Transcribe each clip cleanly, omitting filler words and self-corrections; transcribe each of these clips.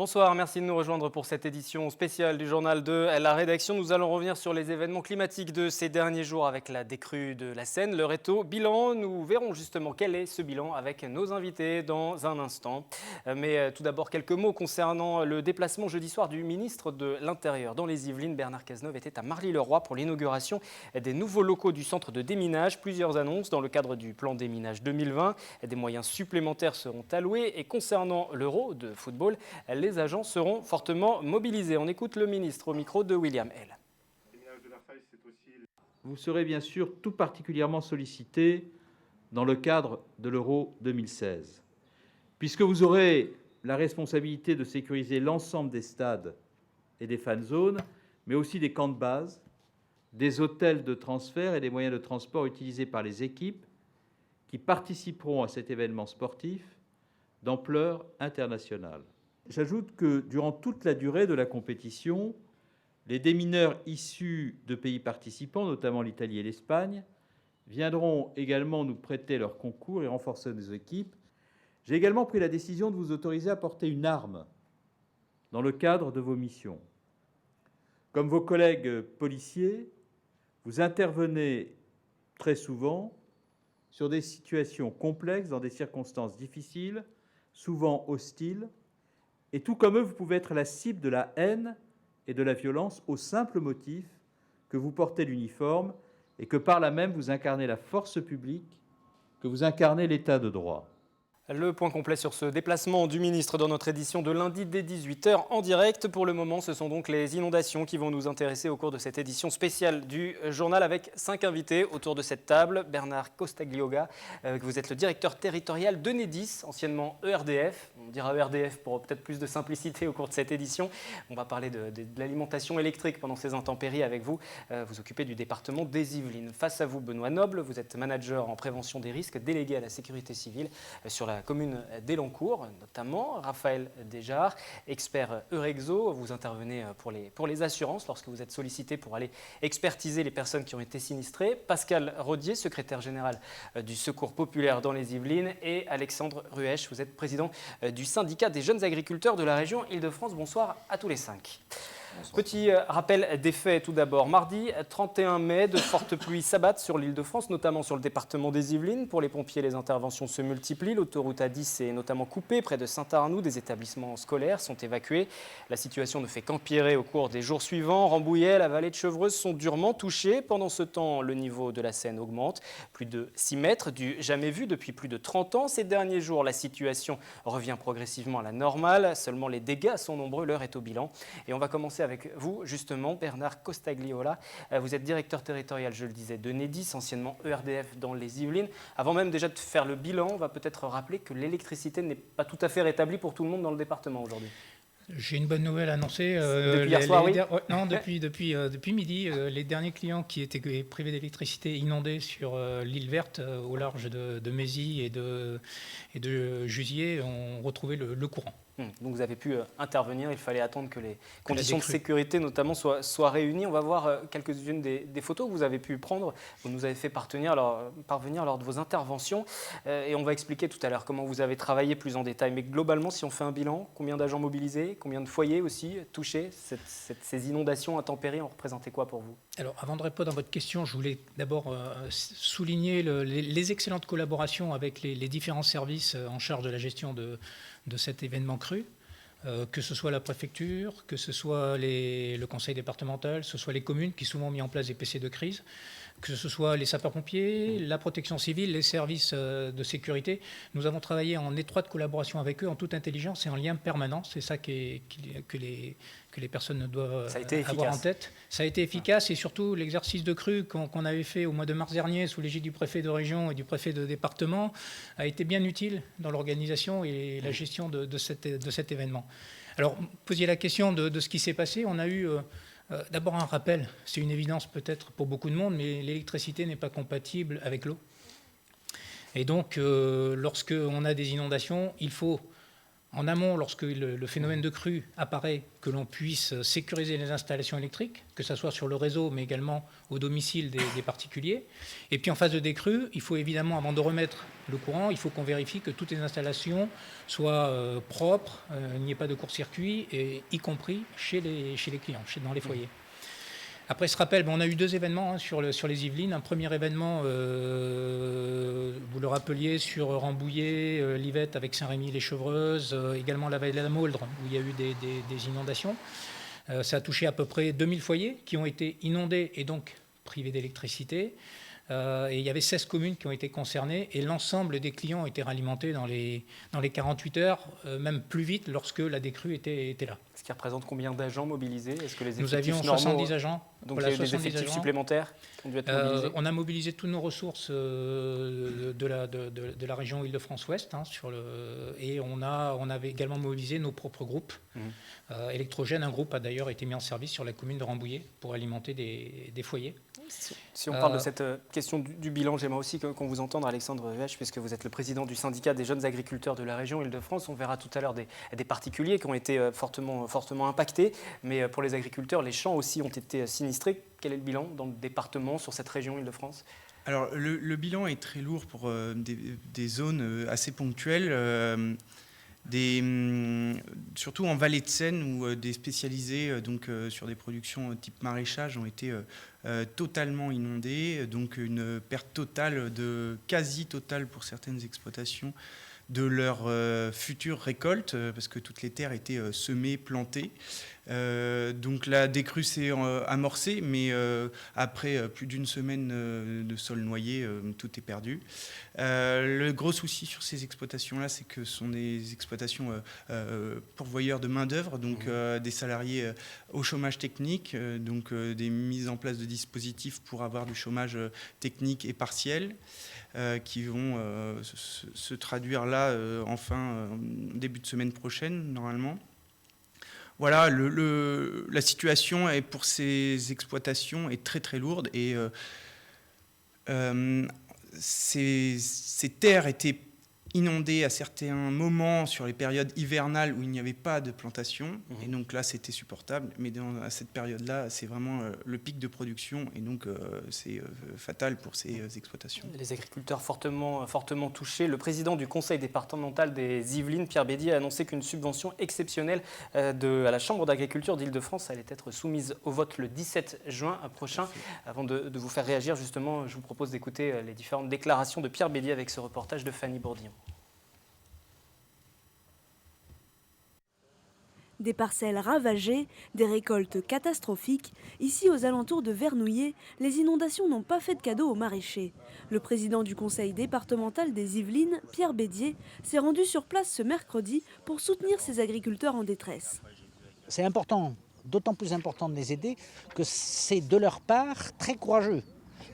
Bonsoir, merci de nous rejoindre pour cette édition spéciale du journal de la rédaction. Nous allons revenir sur les événements climatiques de ces derniers jours avec la décrue de la Seine. L'heure est au bilan. Nous verrons justement quel est ce bilan avec nos invités dans un instant. Mais tout d'abord, quelques mots concernant le déplacement jeudi soir du ministre de l'Intérieur dans les Yvelines. Bernard Cazeneuve était à Marly-le-Roi pour l'inauguration des nouveaux locaux du centre de déminage. Plusieurs annonces dans le cadre du plan déminage 2020. Des moyens supplémentaires seront alloués. Et concernant l'Euro de football, les agents seront fortement mobilisés. On écoute le ministre au micro de William L. Vous serez bien sûr tout particulièrement sollicité dans le cadre de l'Euro 2016, puisque vous aurez la responsabilité de sécuriser l'ensemble des stades et des fan zones, mais aussi des camps de base, des hôtels de transfert et des moyens de transport utilisés par les équipes qui participeront à cet événement sportif d'ampleur internationale. J'ajoute que durant toute la durée de la compétition, les démineurs issus de pays participants, notamment l'Italie et l'Espagne, viendront également nous prêter leur concours et renforcer nos équipes. J'ai également pris la décision de vous autoriser à porter une arme dans le cadre de vos missions. Comme vos collègues policiers, vous intervenez très souvent sur des situations complexes, dans des circonstances difficiles, souvent hostiles, et tout comme eux, vous pouvez être la cible de la haine et de la violence au simple motif que vous portez l'uniforme et que par là même vous incarnez la force publique, que vous incarnez l'état de droit. Le point complet sur ce déplacement du ministre dans notre édition de lundi dès 18h en direct. Pour le moment, ce sont donc les inondations qui vont nous intéresser au cours de cette édition spéciale du journal avec 5 invités autour de cette table. Bernard Costagliola, vous êtes le directeur territorial d'Enedis, anciennement ERDF. On dira ERDF pour peut-être plus de simplicité au cours de cette édition. On va parler de l'alimentation électrique pendant ces intempéries avec vous. Vous occupez du département des Yvelines. Face à vous, Benoît Noble, vous êtes manager en prévention des risques, délégué à la sécurité civile sur la commune d'Elancourt, notamment. Raphaël Desjard, expert Eurexo, vous intervenez pour les assurances lorsque vous êtes sollicité pour aller expertiser les personnes qui ont été sinistrées. Pascal Rodier, secrétaire général du Secours populaire dans les Yvelines, et Alexandre Ruesch, vous êtes président du syndicat des jeunes agriculteurs de la région Île-de-France. Bonsoir à tous les 5. Bonsoir. Petit rappel des faits tout d'abord. Mardi 31 mai, de fortes pluies s'abattent sur l'Île-de-France, notamment sur le département des Yvelines. Pour les pompiers, les interventions se multiplient. L'autoroute A10 est notamment coupée près de Saint-Arnoux. Des établissements scolaires sont évacués. La situation ne fait qu'empirer au cours des jours suivants. Rambouillet, la vallée de Chevreuse sont durement touchées. Pendant ce temps, le niveau de la Seine augmente. Plus de 6 mètres, du jamais vu depuis plus de 30 ans. Ces derniers jours, la situation revient progressivement à la normale. Seulement les dégâts sont nombreux. L'heure est au bilan. Et on va commencer avec vous, justement, Bernard Costagliola. Vous êtes directeur territorial, je le disais, d'Enedis, anciennement ERDF dans les Yvelines. Avant même déjà de faire le bilan, on va peut-être rappeler que l'électricité n'est pas tout à fait rétablie pour tout le monde dans le département aujourd'hui. J'ai une bonne nouvelle à annoncer. Depuis hier soir, oui. Non, depuis midi, les derniers clients qui étaient privés d'électricité inondés sur l'île verte au large de Mézy et de Jusier ont retrouvé le courant. Donc vous avez pu intervenir, il fallait attendre que les conditions de sécurité notamment soient réunies. On va voir quelques-unes des photos que vous avez pu prendre, vous nous avez fait parvenir lors de vos interventions. Et on va expliquer tout à l'heure comment vous avez travaillé plus en détail. Mais globalement, si on fait un bilan, combien d'agents mobilisés, combien de foyers aussi touchés, ces inondations intempéries ont représenté quoi pour vous? Alors avant de répondre à votre question, je voulais d'abord souligner les excellentes collaborations avec les différents services en charge de la gestion de cet événement cru, que ce soit la préfecture, que ce soit le conseil départemental, que ce soit les communes qui souvent ont mis en place des PC de crise, que ce soit les sapeurs-pompiers, la protection civile, les services de sécurité. Nous avons travaillé en étroite collaboration avec eux, en toute intelligence et en lien permanent. C'est ça que les personnes doivent avoir en tête. Ça a été efficace et surtout l'exercice de crue qu'on avait fait au mois de mars dernier sous l'égide du préfet de région et du préfet de département a été bien utile dans l'organisation et la gestion de cet événement. Alors, vous posiez la question de ce qui s'est passé. On a eu d'abord un rappel. C'est une évidence peut-être pour beaucoup de monde, mais l'électricité n'est pas compatible avec l'eau. Et donc, lorsqu'on a des inondations, il faut en amont, lorsque le phénomène de crue apparaît, que l'on puisse sécuriser les installations électriques, que ce soit sur le réseau, mais également au domicile des particuliers. Et puis en phase de décrue, il faut évidemment, avant de remettre le courant, il faut qu'on vérifie que toutes les installations soient propres, il n'y ait pas de court-circuit, y compris chez les clients, dans les foyers. Après ce rappel, on a eu 2 événements sur les Yvelines. Un premier événement, vous le rappeliez, sur Rambouillet, Livette avec Saint-Rémy, les Chevreuses, également la vallée de la Mauldre, où il y a eu des inondations. Ça a touché à peu près 2000 foyers qui ont été inondés et donc privés d'électricité. Et il y avait 16 communes qui ont été concernées et l'ensemble des clients ont été ralimentés dans les 48 heures, même plus vite lorsque la décrue était là. Ce qui représente combien d'agents mobilisés? Est-ce que les Nous avions normaux, 70 agents. Donc il y a des effectifs supplémentaires qui ont dû être mobilisés? On a mobilisé toutes nos ressources de la région Île-de-France-Ouest, et on avait également mobilisé nos propres groupes électrogènes. Un groupe a d'ailleurs été mis en service sur la commune de Rambouillet pour alimenter des foyers. Si on parle de cette question du bilan, j'aimerais aussi qu'on vous entende, Alexandre Ruesch, puisque vous êtes le président du syndicat des jeunes agriculteurs de la région Île-de-France. On verra tout à l'heure des particuliers qui ont été fortement impactés, mais pour les agriculteurs, les champs aussi ont été sinistrés. Quel est le bilan dans le département sur cette région Île-de-France? Alors le bilan est très lourd pour des zones assez ponctuelles. Surtout en vallée de Seine où des spécialisés sur des productions type maraîchage ont été totalement inondés, donc une perte totale, quasi totale pour certaines exploitations de leur future récolte, parce que toutes les terres étaient semées, plantées. Donc la décrue s'est amorcée, mais après plus d'une semaine de sol noyé, tout est perdu. Le gros souci sur ces exploitations-là, c'est que ce sont des exploitations pourvoyeurs de main-d'œuvre, donc des salariés au chômage technique, donc des mises en place de dispositifs pour avoir du chômage technique et partiel. Qui vont se traduire là, début de semaine prochaine, normalement. Voilà, la situation pour ces exploitations est très très lourde et ces terres étaient inondées à certains moments sur les périodes hivernales où il n'y avait pas de plantation. Et donc là, c'était supportable. Mais à cette période-là, c'est vraiment le pic de production. Et donc, c'est fatal pour ces exploitations. Les agriculteurs fortement touchés. Le président du conseil départemental des Yvelines, Pierre Bédier, a annoncé qu'une subvention exceptionnelle à la Chambre d'agriculture d'Île-de-France allait être soumise au vote le 17 juin prochain. Avant de vous faire réagir, justement, je vous propose d'écouter les différentes déclarations de Pierre Bédier avec ce reportage de Fanny Bourdillon. Des parcelles ravagées, des récoltes catastrophiques. Ici, aux alentours de Vernouillet, les inondations n'ont pas fait de cadeau aux maraîchers. Le président du conseil départemental des Yvelines, Pierre Bédier, s'est rendu sur place ce mercredi pour soutenir ces agriculteurs en détresse. C'est important, d'autant plus important de les aider que c'est de leur part très courageux.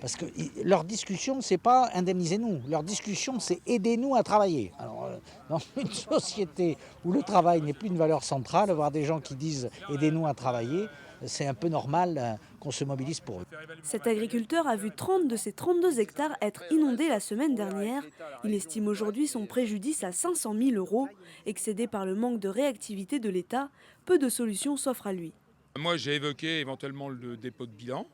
Parce que leur discussion, c'est pas indemnisez-nous. Leur discussion, c'est aidez-nous à travailler. Alors, dans une société où le travail n'est plus une valeur centrale, voir des gens qui disent aidez-nous à travailler, c'est un peu normal qu'on se mobilise pour eux. Cet agriculteur a vu 30 de ses 32 hectares être inondés la semaine dernière. Il estime aujourd'hui son préjudice à 500 000 €. Excédé par le manque de réactivité de l'État, peu de solutions s'offrent à lui. Moi, j'ai évoqué éventuellement le dépôt de bilan.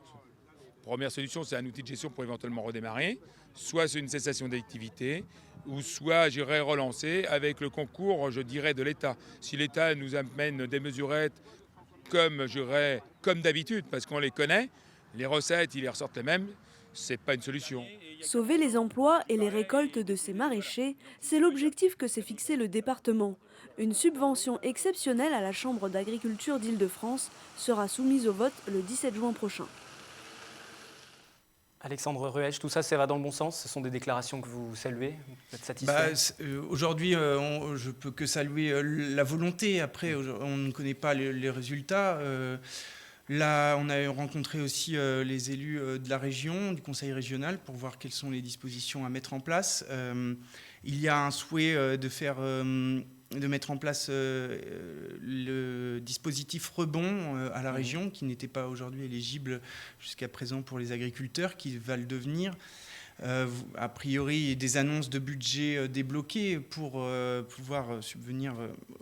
Première solution, c'est un outil de gestion pour éventuellement redémarrer. Soit c'est une cessation d'activité, ou soit j'irai relancer avec le concours, je dirais, de l'État. Si l'État nous amène des mesurettes comme d'habitude, parce qu'on les connaît, les recettes, ils les ressortent les mêmes, c'est pas une solution. Sauver les emplois et les récoltes de ces maraîchers, c'est l'objectif que s'est fixé le département. Une subvention exceptionnelle à la Chambre d'agriculture d'Île-de-France sera soumise au vote le 17 juin prochain. Alexandre Ruesch, tout ça, ça va dans le bon sens? Ce sont des déclarations que vous saluez? Vous êtes satisfait? Aujourd'hui, je peux que saluer la volonté. Après, on ne connaît pas les résultats. Là, on a rencontré aussi les élus de la région, du conseil régional, pour voir quelles sont les dispositions à mettre en place. Il y a un souhait de mettre en place le dispositif rebond à la région, qui n'était pas aujourd'hui éligible jusqu'à présent pour les agriculteurs, qui va le devenir. a priori des annonces de budget débloquées pour pouvoir subvenir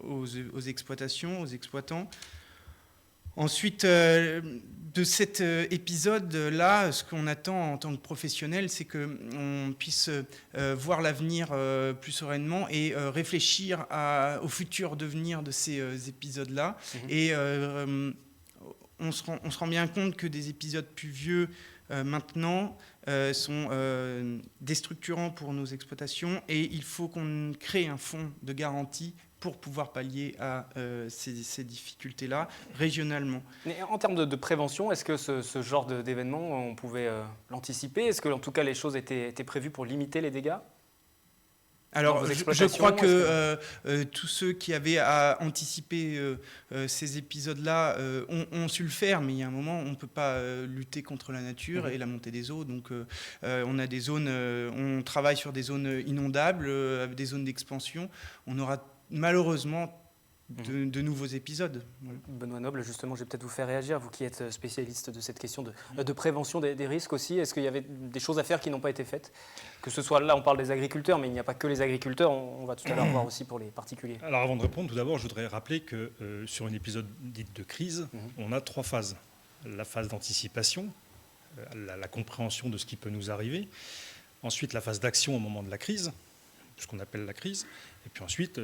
aux exploitations, aux exploitants. Ensuite, de cet épisode-là, ce qu'on attend en tant que professionnel, c'est qu'on puisse voir l'avenir plus sereinement et réfléchir au futur devenir de ces épisodes-là. Et on se rend bien compte que des épisodes plus vieux maintenant sont déstructurants pour nos exploitations, et il faut qu'on crée un fonds de garantie pour pouvoir pallier à ces difficultés-là régionalement. Mais en termes de prévention, est-ce que ce genre d'événement, on pouvait l'anticiper? Est-ce que, en tout cas, les choses étaient prévues pour limiter les dégâts? Alors, je crois que tous ceux qui avaient à anticiper ces épisodes-là ont su le faire, mais il y a un moment, on ne peut pas lutter contre la nature et la montée des eaux. Donc, on a des zones, on travaille sur des zones inondables, des zones d'expansion. On aura malheureusement de nouveaux épisodes. Voilà. Benoît Noble, justement, je vais peut-être vous faire réagir, vous qui êtes spécialiste de cette question de prévention des risques aussi. Est-ce qu'il y avait des choses à faire qui n'ont pas été faites? Que ce soit là, on parle des agriculteurs, mais il n'y a pas que les agriculteurs, on va tout à l'heure voir aussi pour les particuliers. Alors avant de répondre, tout d'abord, je voudrais rappeler que sur un épisode dit de crise, on a 3 phases. La phase d'anticipation, la compréhension de ce qui peut nous arriver. Ensuite, la phase d'action au moment de la crise, ce qu'on appelle la crise. Et puis ensuite,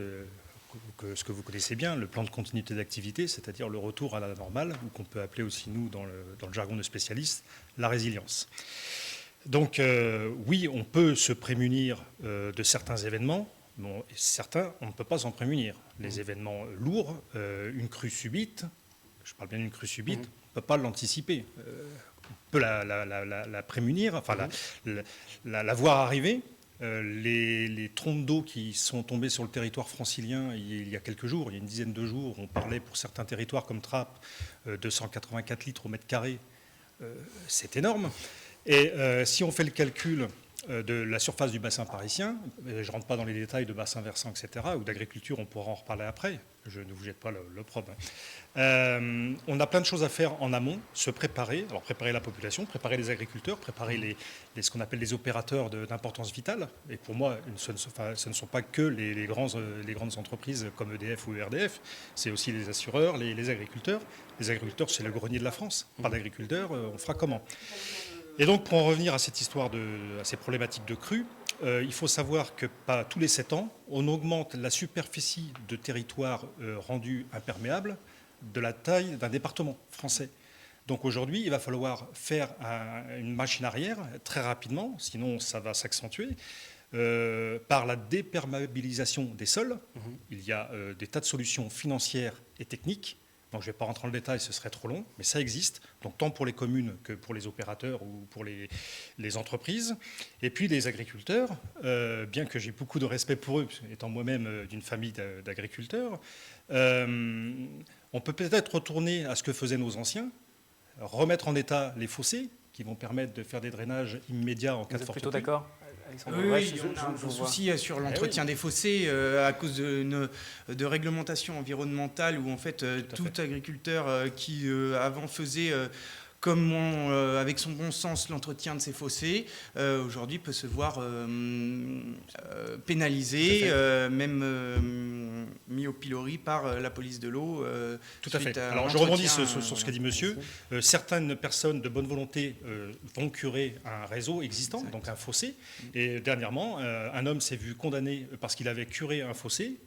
ce que vous connaissez bien, le plan de continuité d'activité, c'est-à-dire le retour à la normale, ou qu'on peut appeler aussi, nous, dans le jargon de spécialistes, la résilience. Donc, oui, on peut se prémunir de certains événements. Bon, certains, on ne peut pas s'en prémunir. Les événements lourds, une crue subite, je parle bien d'une crue subite, on ne peut pas l'anticiper. On peut la prémunir, enfin la voir arriver. Les trompes d'eau qui sont tombées sur le territoire francilien il y a quelques jours, il y a une dizaine de jours, on parlait pour certains territoires comme Trappes, 284 litres au mètre carré, c'est énorme. Et si on fait le calcul de la surface du bassin parisien, je ne rentre pas dans les détails de bassin versant, etc., ou d'agriculture, on pourra en reparler après, je ne vous jette pas l'opprobre. On a plein de choses à faire en amont, se préparer, alors préparer la population, préparer les agriculteurs, préparer ce qu'on appelle les opérateurs d'importance vitale. Et pour moi, ce ne sont pas que les grandes entreprises comme EDF ou ERDF, c'est aussi les assureurs, les agriculteurs. Les agriculteurs, c'est le grenier de la France. Pas d'agriculteurs, on fera comment? Et donc, pour en revenir à cette histoire, à ces problématiques de crues, il faut savoir que pas tous les 7 ans, on augmente la superficie de territoire rendu imperméable de la taille d'un département français. Donc aujourd'hui, il va falloir faire une machine arrière très rapidement, sinon ça va s'accentuer, par la déperméabilisation des sols. Il y a des tas de solutions financières et techniques. Donc je ne vais pas rentrer dans le détail, ce serait trop long, mais ça existe, donc tant pour les communes que pour les opérateurs ou pour les entreprises. Et puis les agriculteurs, bien que j'ai beaucoup de respect pour eux, étant moi-même d'une famille d'agriculteurs, on peut peut-être retourner à ce que faisaient nos anciens, remettre en état les fossés, qui vont permettre de faire des drainages immédiats en cas de forte pluie. Vous êtes plutôt d'accord, Alexandre? Oui, on a un souci sur l'entretien des fossés à cause de réglementations environnementales où en fait tout agriculteur qui avant faisait avec son bon sens l'entretien de ses fossés, aujourd'hui peut se voir pénalisé, même mis au pilori par la police de l'eau. Tout à fait. Alors je rebondis sur ce qu'a dit monsieur. Certaines personnes de bonne volonté vont curer un réseau existant, donc un fossé. Et dernièrement, un homme s'est vu condamné parce qu'il avait curé un fossé.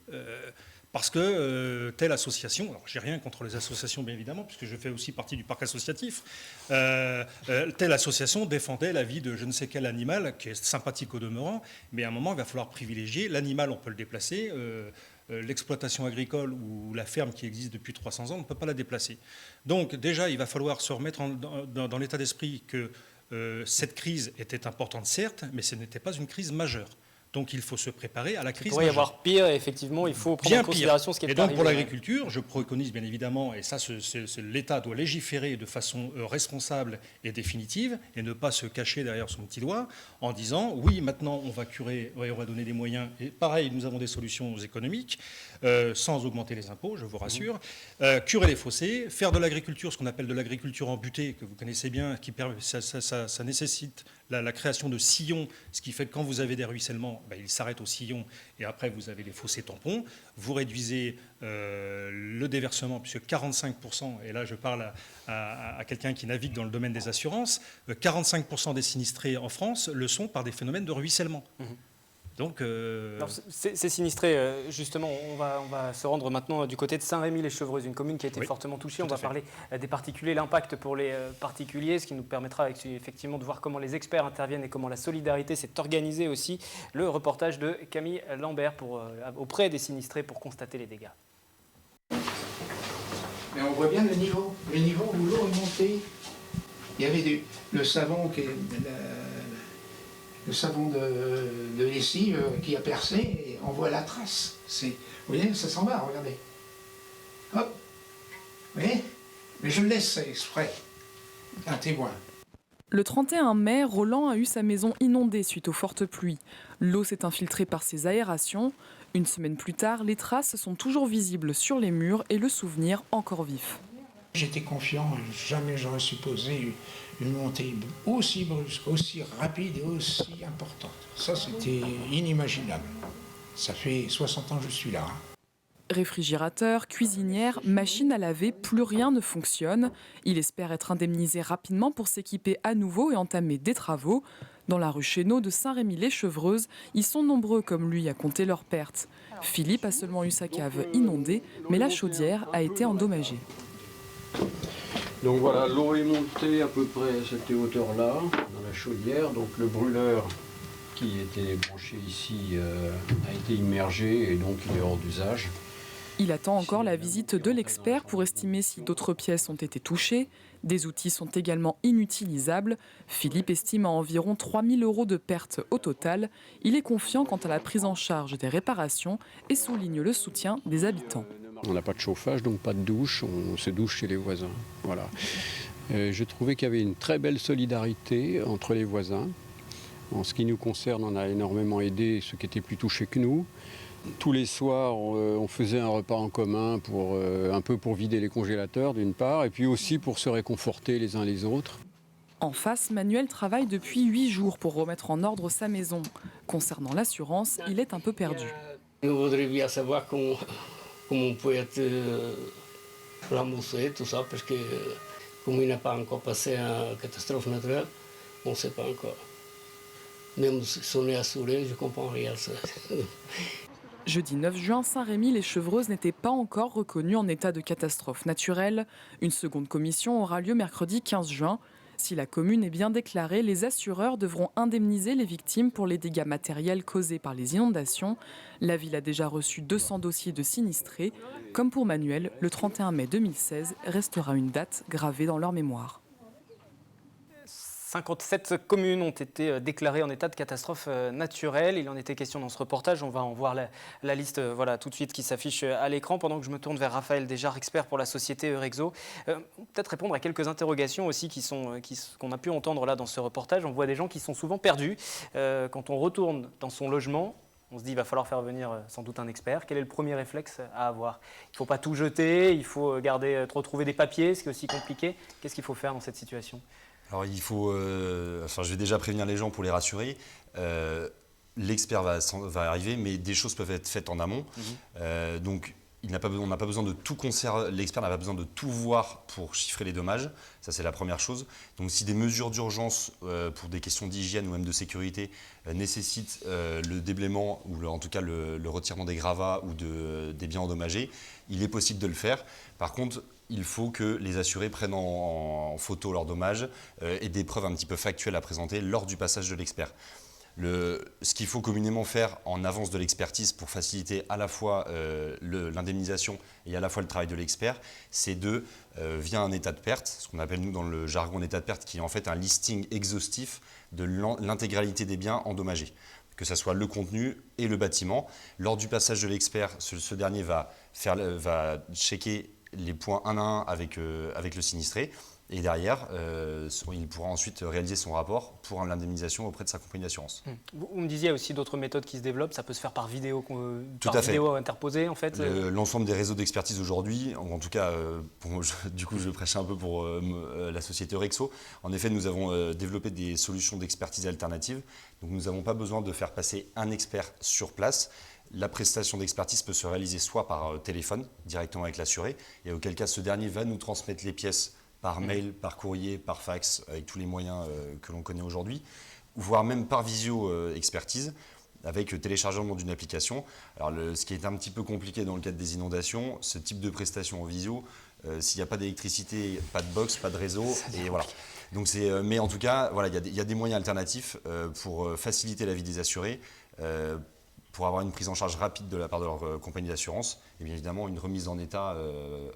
Parce que telle association, alors j'ai rien contre les associations bien évidemment, puisque je fais aussi partie du parc associatif, telle association défendait la vie de je ne sais quel animal, qui est sympathique au demeurant, mais à un moment il va falloir privilégier l'animal, on peut le déplacer, l'exploitation agricole ou la ferme qui existe depuis 300 ans, on ne peut pas la déplacer. Donc déjà il va falloir se remettre dans l'état d'esprit que cette crise était importante certes, mais ce n'était pas une crise majeure. Donc il faut se préparer à la crise. Il pourrait y avoir pire, et effectivement, il faut prendre en considération ce qui est arrivé. Et donc pour l'agriculture, je préconise bien évidemment, et ça l'État doit légiférer de façon responsable et définitive, et ne pas se cacher derrière son petit doigt, en disant oui, maintenant on va curer, on va donner des moyens, et pareil, nous avons des solutions économiques, sans augmenter les impôts, je vous rassure, curer les fossés, faire de l'agriculture, ce qu'on appelle de l'agriculture en butée, que vous connaissez bien, ça nécessite la création de sillons, ce qui fait que quand vous avez des ruissellements, ils s'arrêtent au sillon et après vous avez les fossés tampons. Vous réduisez le déversement, puisque 45%, et là je parle à quelqu'un qui navigue dans le domaine des assurances, 45% des sinistrés en France le sont par des phénomènes de ruissellement. Donc, Alors, ces sinistrés, justement, on va se rendre maintenant du côté de Saint-Rémy-les-Chevreuses, une commune qui a été fortement touchée. On va parler des particuliers, l'impact pour les particuliers, ce qui nous permettra effectivement de voir comment les experts interviennent et comment la solidarité s'est organisée aussi. Le reportage de Camille Lambert auprès des sinistrés pour constater les dégâts. Mais on voit bien le niveau où l'eau est montée. Il y avait le savon qui est... Le savon de lessive qui a percé, et on voit la trace. Vous voyez, ça s'en va, regardez. Hop. Vous voyez? Mais je le laisse exprès. Un témoin. Le 31 mai, Roland a eu sa maison inondée suite aux fortes pluies. L'eau s'est infiltrée par ses aérations. Une semaine plus tard, les traces sont toujours visibles sur les murs et le souvenir encore vif. J'étais confiant, jamais j'aurais supposé une montée aussi brusque, aussi rapide et aussi importante. Ça, c'était inimaginable. Ça fait 60 ans que je suis là. Réfrigérateur, cuisinière, machine à laver, plus rien ne fonctionne. Il espère être indemnisé rapidement pour s'équiper à nouveau et entamer des travaux. Dans la rue Chénaud de Saint-Rémy-les-Chevreuses, ils sont nombreux comme lui à compter leurs pertes. Philippe a seulement eu sa cave inondée, mais la chaudière a été endommagée. Donc voilà, l'eau est montée à peu près à cette hauteur-là, dans la chaudière. Donc le brûleur qui était branché ici a été immergé et donc il est hors d'usage. Il attend encore la visite de l'expert pour estimer si d'autres pièces ont été touchées. Des outils sont également inutilisables. Philippe estime à environ 3 000 € de pertes au total. Il est confiant quant à la prise en charge des réparations et souligne le soutien des habitants. On n'a pas de chauffage, donc pas de douche, on se douche chez les voisins. Voilà. Je trouvais qu'il y avait une très belle solidarité entre les voisins. En ce qui nous concerne, on a énormément aidé ceux qui étaient plus touchés que nous. Tous les soirs, on faisait un repas en commun un peu pour vider les congélateurs d'une part, et puis aussi pour se réconforter les uns les autres. En face, Manuel travaille depuis 8 jours pour remettre en ordre sa maison. Concernant l'assurance, il est un peu perdu. Je voudrais bien savoir comment on peut être remboursé, tout ça, parce que comme il n'a pas encore passé une catastrophe naturelle, on ne sait pas encore. Même si on est assuré, je ne comprends rien. Jeudi 9 juin, Saint-Rémy-les-Chevreuses n'était pas encore reconnue en état de catastrophe naturelle. Une seconde commission aura lieu mercredi 15 juin. Si la commune est bien déclarée, les assureurs devront indemniser les victimes pour les dégâts matériels causés par les inondations. La ville a déjà reçu 200 dossiers de sinistrés. Comme pour Manuel, le 31 mai 2016 restera une date gravée dans leur mémoire. 57 communes ont été déclarées en état de catastrophe naturelle. Il en était question dans ce reportage. On va en voir la liste tout de suite qui s'affiche à l'écran. Pendant que je me tourne vers Raphaël Desjard, expert pour la société Eurexo. Peut-être répondre à quelques interrogations aussi qu'on a pu entendre là dans ce reportage. On voit des gens qui sont souvent perdus. Quand on retourne dans son logement, on se dit qu'il va falloir faire venir sans doute un expert. Quel est le premier réflexe à avoir? Il ne faut pas tout jeter, il faut retrouver des papiers, ce qui est aussi compliqué. Qu'est-ce qu'il faut faire dans cette situation? Alors il faut, je vais déjà prévenir les gens pour les rassurer. L'expert va arriver, mais des choses peuvent être faites en amont. Donc on n'a pas besoin de tout l'expert n'a pas besoin de tout voir pour chiffrer les dommages. Ça c'est la première chose. Donc si des mesures d'urgence pour des questions d'hygiène ou même de sécurité nécessitent le déblaiement ou en tout cas le retirement des gravats ou des biens endommagés, il est possible de le faire. Par contre, il faut que les assurés prennent en photo leurs dommages et des preuves un petit peu factuelles à présenter lors du passage de l'expert. Ce qu'il faut communément faire en avance de l'expertise pour faciliter à la fois l'indemnisation et à la fois le travail de l'expert, c'est via un état de perte, ce qu'on appelle nous dans le jargon un état de perte, qui est en fait un listing exhaustif de l'intégralité des biens endommagés, que ce soit le contenu et le bâtiment. Lors du passage de l'expert, ce dernier va checker les points un à un avec le sinistré Et derrière, il pourra ensuite réaliser son rapport pour l'indemnisation auprès de sa compagnie d'assurance. Vous me disiez aussi d'autres méthodes qui se développent, ça peut se faire par vidéo, vidéo interposée en fait. L'ensemble des réseaux d'expertise aujourd'hui, en tout cas, du coup je prêchais un peu pour la société Rexo. En effet, nous avons développé des solutions d'expertise alternatives. Donc nous n'avons pas besoin de faire passer un expert sur place. La prestation d'expertise peut se réaliser soit par téléphone, directement avec l'assuré, et auquel cas ce dernier va nous transmettre les pièces par mail, par courrier, par fax, avec tous les moyens que l'on connaît aujourd'hui, voire même par visio-expertise, avec téléchargement d'une application. Alors ce qui est un petit peu compliqué dans le cadre des inondations, ce type de prestation en visio, s'il n'y a pas d'électricité, pas de box, pas de réseau, et voilà. Donc mais en tout cas, voilà, il y a des moyens alternatifs pour faciliter la vie des assurés, pour avoir une prise en charge rapide de la part de leur compagnie d'assurance et bien évidemment une remise en état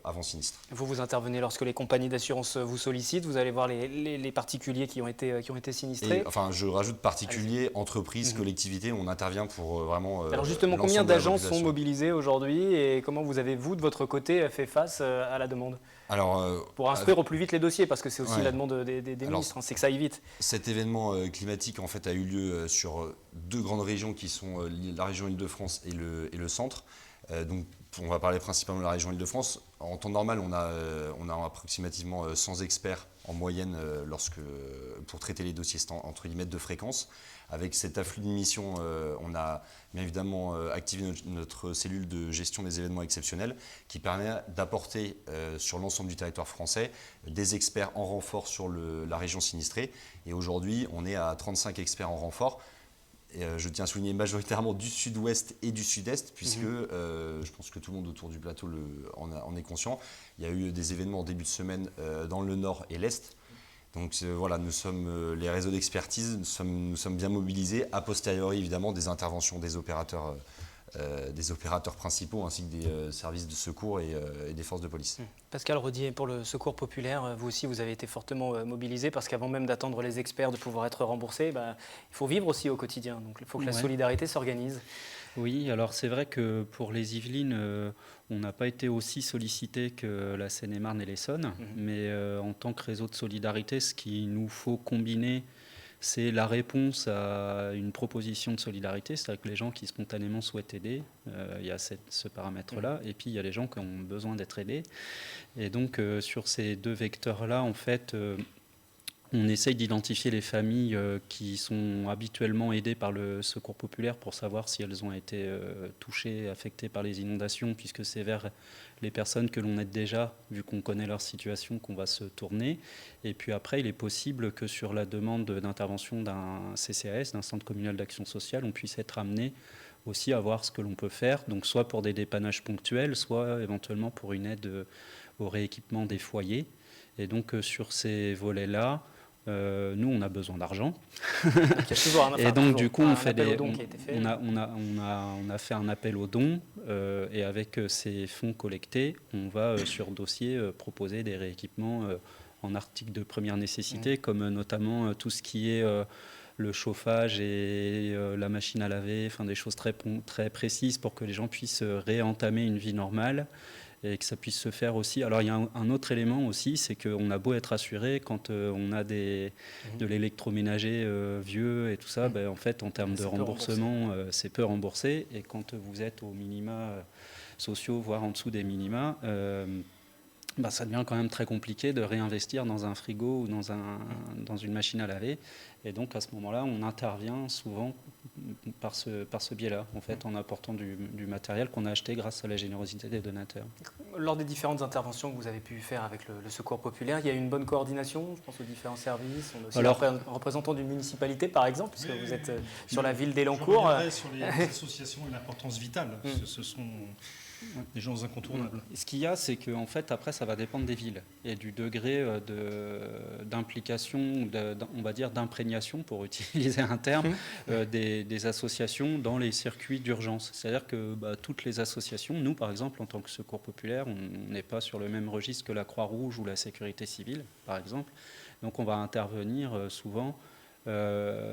avant sinistre. Vous intervenez lorsque les compagnies d'assurance vous sollicitent, vous allez voir les particuliers qui ont été sinistrés. Enfin, je rajoute particuliers, entreprises, collectivités, on intervient pour vraiment... Alors justement, combien d'agents sont mobilisés aujourd'hui et comment vous avez, vous, de votre côté, fait face à la demande ? Alors, pour instruire au plus vite les dossiers, parce que c'est aussi la demande des ministres, c'est que ça aille vite. Cet événement climatique en fait, a eu lieu sur deux grandes régions qui sont la région Île-de-France et le centre. Donc, on va parler principalement de la région Île-de-France. En temps normal, on a approximativement 100 experts en moyenne pour traiter les dossiers entre guillemets de fréquence. Avec cet afflux de missions, on a bien évidemment activé notre cellule de gestion des événements exceptionnels qui permet d'apporter sur l'ensemble du territoire français des experts en renfort sur la région sinistrée. Et aujourd'hui, on est à 35 experts en renfort. Et je tiens à souligner majoritairement du sud-ouest et du sud-est, puisque je pense que tout le monde autour du plateau en est conscient. Il y a eu des événements en début de semaine dans le nord et l'est. Donc voilà, nous sommes les réseaux d'expertise, nous sommes bien mobilisés, a posteriori évidemment des interventions des opérateurs principaux ainsi que des services de secours et des forces de police. Pascal Rodier, pour le secours populaire, vous aussi vous avez été fortement mobilisé parce qu'avant même d'attendre les experts de pouvoir être remboursés, il faut vivre aussi au quotidien, donc il faut que la solidarité s'organise. Oui, alors c'est vrai que pour les Yvelines, on n'a pas été aussi sollicité que la Seine-et-Marne et l'Essonne, mais en tant que réseau de solidarité, ce qu'il nous faut combiner, c'est la réponse à une proposition de solidarité, c'est-à-dire que les gens qui spontanément souhaitent aider, il y a ce paramètre-là, et puis il y a les gens qui ont besoin d'être aidés. Et donc sur ces deux vecteurs-là, en fait, on essaye d'identifier les familles qui sont habituellement aidées par le secours populaire pour savoir si elles ont été touchées, affectées par les inondations, puisque c'est vers les personnes que l'on aide déjà, vu qu'on connaît leur situation, qu'on va se tourner. Et puis après, il est possible que sur la demande d'intervention d'un CCAS, d'un centre communal d'action sociale, on puisse être amené aussi à voir ce que l'on peut faire, donc soit pour des dépannages ponctuels, soit éventuellement pour une aide au rééquipement des foyers. Et donc sur ces volets-là, nous, on a besoin d'argent. Et donc, du coup, on a fait un appel aux dons et avec ces fonds collectés, on va sur dossier proposer des rééquipements en articles de première nécessité, comme notamment tout ce qui est le chauffage et la machine à laver, enfin des choses très précises pour que les gens puissent réentamer une vie normale. Et que ça puisse se faire aussi. Alors il y a un autre élément aussi, c'est qu'on a beau être assuré quand on a de l'électroménager vieux et tout ça, en fait en termes de remboursement, c'est peu remboursé. Et quand vous êtes aux minima sociaux, voire en dessous des minima, ça devient quand même très compliqué de réinvestir dans un frigo ou dans une machine à laver. Et donc à ce moment-là, on intervient souvent par ce biais-là, en fait, en apportant du matériel qu'on a acheté grâce à la générosité des donateurs. Lors des différentes interventions que vous avez pu faire avec le secours populaire, il y a eu une bonne coordination, je pense aux différents services. On a aussi un représentant d'une municipalité, par exemple, puisque vous êtes sur la ville d'Elancourt. Je reviendrai sur les associations et l'importance vitale. Ce sont des gens incontournables. Ce qu'il y a, c'est qu'en fait, après, ça va dépendre des villes et du degré d'implication, on va dire d'imprégnation, pour utiliser un terme, des associations dans les circuits d'urgence. C'est-à-dire que toutes les associations, nous, par exemple, en tant que secours populaire, on n'est pas sur le même registre que la Croix-Rouge ou la sécurité civile, par exemple. Donc, on va intervenir souvent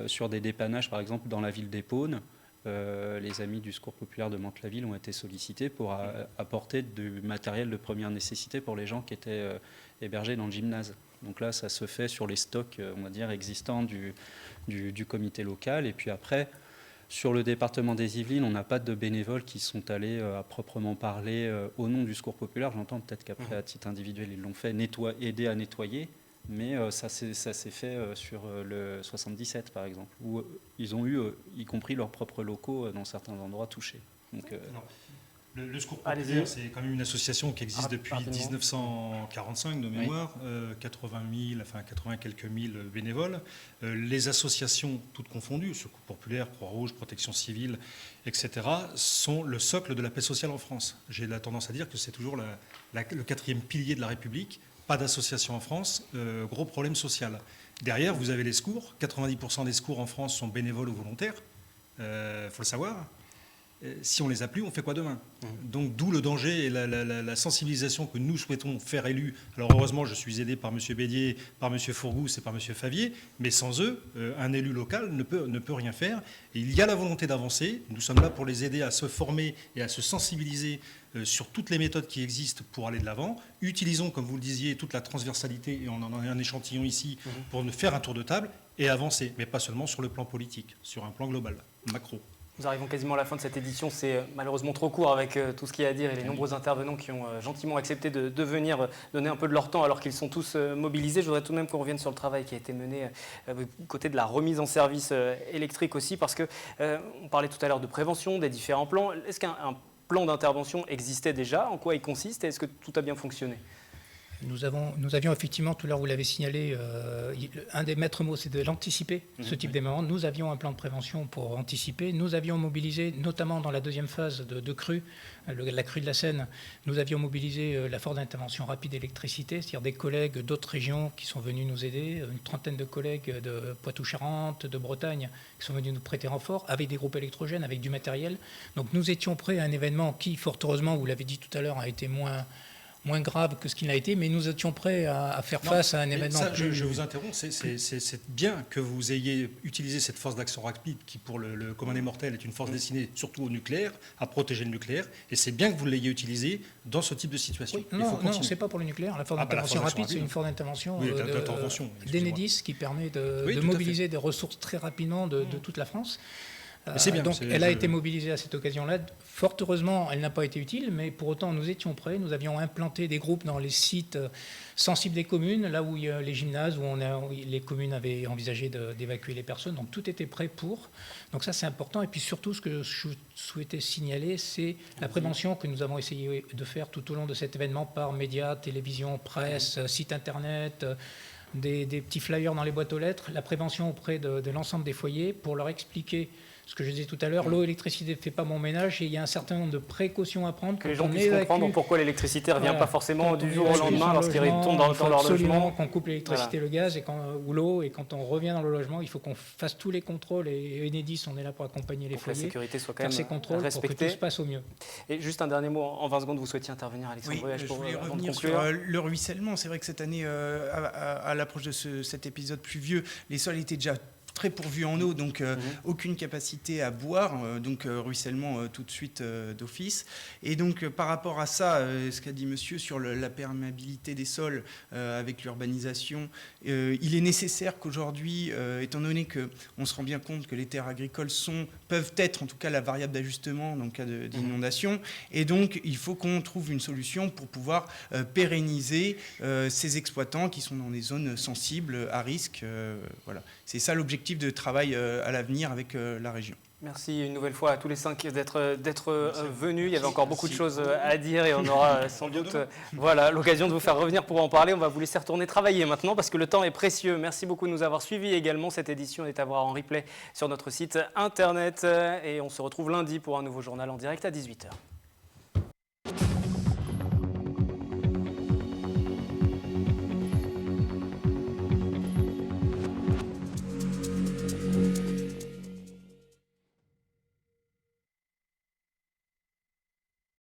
sur des dépannages, par exemple, dans la ville d'Épône. Les amis du Secours populaire de Mantes-la-Ville ont été sollicités pour apporter du matériel de première nécessité pour les gens qui étaient hébergés dans le gymnase. Donc là, ça se fait sur les stocks, on va dire, existants du comité local. Et puis après, sur le département des Yvelines, on n'a pas de bénévoles qui sont allés à proprement parler au nom du Secours populaire. J'entends peut-être qu'après, à titre individuel, ils l'ont fait, aider à nettoyer. Mais ça s'est fait sur le 77, par exemple, où ils ont eu, y compris leurs propres locaux, dans certains endroits touchés. Donc, le Secours populaire, c'est quand même une association qui existe depuis 1945 de mémoire, 80 quelques mille bénévoles. Les associations, toutes confondues, Secours populaire, Croix-Rouge, Protection civile, etc., sont le socle de la paix sociale en France. J'ai la tendance à dire que c'est toujours le quatrième pilier de la République. Pas d'association en France, gros problème social. Derrière, vous avez les secours. 90% des secours en France sont bénévoles ou volontaires. Faut le savoir. Si on les a plus, on fait quoi demain? Donc d'où le danger et la sensibilisation que nous souhaitons faire élus. Alors heureusement, je suis aidé par M. Bédier, par M. Fourgous et par M. Favier, mais sans eux, un élu local ne peut rien faire. Et il y a la volonté d'avancer. Nous sommes là pour les aider à se former et à se sensibiliser sur toutes les méthodes qui existent pour aller de l'avant. Utilisons, comme vous le disiez, toute la transversalité, et on en a un échantillon ici, pour faire un tour de table et avancer, mais pas seulement sur le plan politique, sur un plan global, macro. Nous arrivons quasiment à la fin de cette édition, c'est malheureusement trop court avec tout ce qu'il y a à dire et les nombreux intervenants qui ont gentiment accepté de venir donner un peu de leur temps alors qu'ils sont tous mobilisés. Je voudrais tout de même qu'on revienne sur le travail qui a été mené côté de la remise en service électrique aussi, parce qu'on parlait tout à l'heure de prévention, des différents plans. Est-ce qu'un plan d'intervention existait déjà? En quoi il consiste et est-ce que tout a bien fonctionné? Nous avions effectivement, tout à l'heure vous l'avez signalé, un des maîtres mots, c'est de l'anticiper, ce type d'événement. Nous avions un plan de prévention pour anticiper. Nous avions mobilisé, notamment dans la deuxième phase de crue, la crue de la Seine, nous avions mobilisé la force d'intervention rapide d'électricité, c'est-à-dire des collègues d'autres régions qui sont venus nous aider, une trentaine de collègues de Poitou-Charentes, de Bretagne, qui sont venus nous prêter renfort, avec des groupes électrogènes, avec du matériel. Donc nous étions prêts à un événement qui, fort heureusement, vous l'avez dit tout à l'heure, a été moins grave que ce qu'il a été, mais nous étions prêts à faire face à un événement plus... Je vous interromps, c'est bien que vous ayez utilisé cette force d'action rapide qui, pour le commun des mortels, est une force destinée surtout au nucléaire, à protéger le nucléaire, et c'est bien que vous l'ayez utilisé dans ce type de situation. Oui, non, c'est pas pour le nucléaire. La force d'intervention rapide, c'est une force d'intervention d'Enedis qui permet de mobiliser des ressources très rapidement de toute la France. Donc elle a été mobilisée à cette occasion-là. Fort heureusement, elle n'a pas été utile, mais pour autant, nous étions prêts. Nous avions implanté des groupes dans les sites sensibles des communes, là où il y a les gymnases, où les communes avaient envisagé d'évacuer les personnes. Donc tout était prêt pour. Donc ça, c'est important. Et puis surtout, ce que je souhaitais signaler, c'est la prévention que nous avons essayé de faire tout au long de cet événement par médias, télévision, presse, site internet, des petits flyers dans les boîtes aux lettres, la prévention auprès de l'ensemble des foyers pour leur expliquer ce que je disais tout à l'heure, l'eau, l'électricité ne fait pas mon ménage et il y a un certain nombre de précaux à prendre. Que les gens puissent comprendre pourquoi l'électricité ne revient pas forcément du jour au lendemain lorsqu'ils retournent dans leur logement. Absolument qu'on coupe l'électricité, le gaz ou l'eau, et quand on revient dans le logement, il faut qu'on fasse tous les contrôles, et Enedis, on est là pour accompagner les foyers. Que la sécurité soit quand même ces contrôles respectée. Pour que tout se passe au mieux. Et juste un dernier mot, en 20 secondes, vous souhaitiez intervenir, Alexandre Ruesch, je voulais revenir sur le ruissellement. C'est vrai que cette année, à l'approche de cet épisode pluvieux, les sols étaient déjà très pourvu en eau, donc aucune capacité à boire, donc ruissellement tout de suite d'office. Et donc par rapport à ça, ce qu'a dit monsieur sur la perméabilité des sols avec l'urbanisation, il est nécessaire qu'aujourd'hui, étant donné qu'on se rend bien compte que les terres agricoles peuvent être en tout cas la variable d'ajustement dans le cas d'inondation, et donc il faut qu'on trouve une solution pour pouvoir pérenniser ces exploitants qui sont dans des zones sensibles, à risque. Voilà. C'est ça l'objectif de travail à l'avenir avec la région. Merci une nouvelle fois à tous les 5 d'être venus. Il y avait encore beaucoup de choses à dire et on aura sans doute l'occasion de vous faire revenir pour en parler. On va vous laisser retourner travailler maintenant parce que le temps est précieux. Merci beaucoup de nous avoir suivis également. Cette édition est à voir en replay sur notre site internet et on se retrouve lundi pour un nouveau journal en direct à 18h.